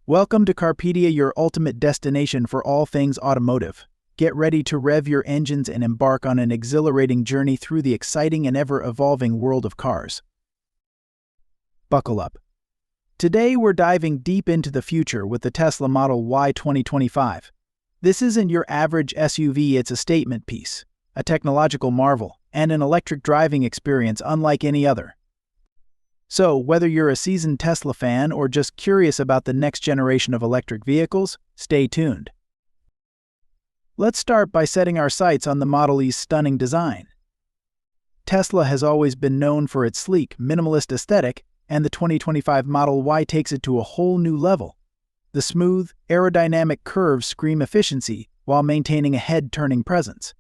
Welcome to Carpedia, your ultimate destination for all things automotive. Get ready to rev your engines and embark on an exhilarating journey through the exciting and ever-evolving world of cars. Buckle up. Today we're diving deep into the future with the Tesla Model Y 2025. This isn't your average SUV, it's a statement piece, a technological marvel, and an electric driving experience unlike any other. So, whether you're a seasoned Tesla fan or just curious about the next generation of electric vehicles, stay tuned. Let's start by setting our sights on the Model Y's stunning design. Tesla has always been known for its sleek, minimalist aesthetic, and the 2025 Model Y takes it to a whole new level. The smooth, aerodynamic curves scream efficiency while maintaining a head-turning presence.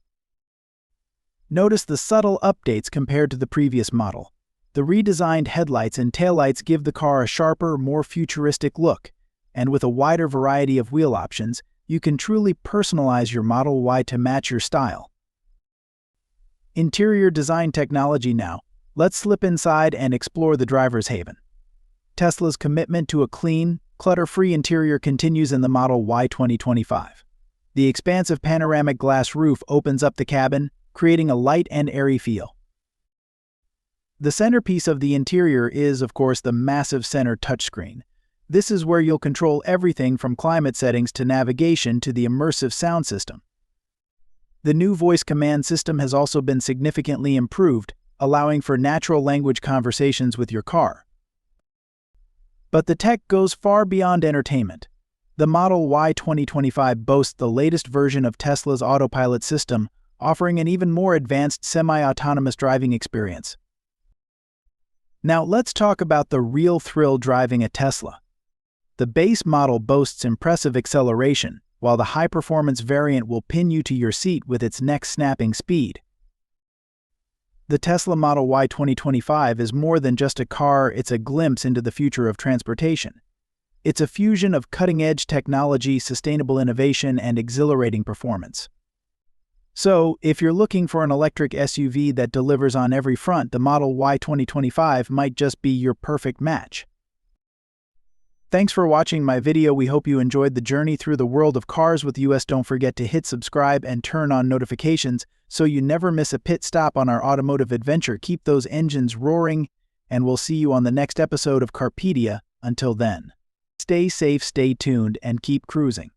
Notice the subtle updates compared to the previous model. The redesigned headlights and taillights give the car a sharper, more futuristic look, and with a wider variety of wheel options, you can truly personalize your Model Y to match your style. Interior design technology now. Let's slip inside and explore the driver's haven. Tesla's commitment to a clean, clutter-free interior continues in the Model Y 2025. The expansive panoramic glass roof opens up the cabin, creating a light and airy feel. The centerpiece of the interior is, of course, the massive center touchscreen. This is where you'll control everything from climate settings to navigation to the immersive sound system. The new voice command system has also been significantly improved, allowing for natural language conversations with your car. But the tech goes far beyond entertainment. The Model Y 2025 boasts the latest version of Tesla's Autopilot system, offering an even more advanced semi-autonomous driving experience. Now let's talk about the real thrill driving a Tesla. The base model boasts impressive acceleration, while the high-performance variant will pin you to your seat with its neck-snapping speed. The Tesla Model Y 2025 is more than just a car, it's a glimpse into the future of transportation. It's a fusion of cutting-edge technology, sustainable innovation, and exhilarating performance. So, if you're looking for an electric SUV that delivers on every front, the Model Y 2025 might just be your perfect match. Thanks for watching my video. We hope you enjoyed the journey through the world of cars with us. Don't forget to hit subscribe and turn on notifications so you never miss a pit stop on our automotive adventure. Keep those engines roaring, and we'll see you on the next episode of Carpedia. Until then, stay safe, stay tuned, and keep cruising.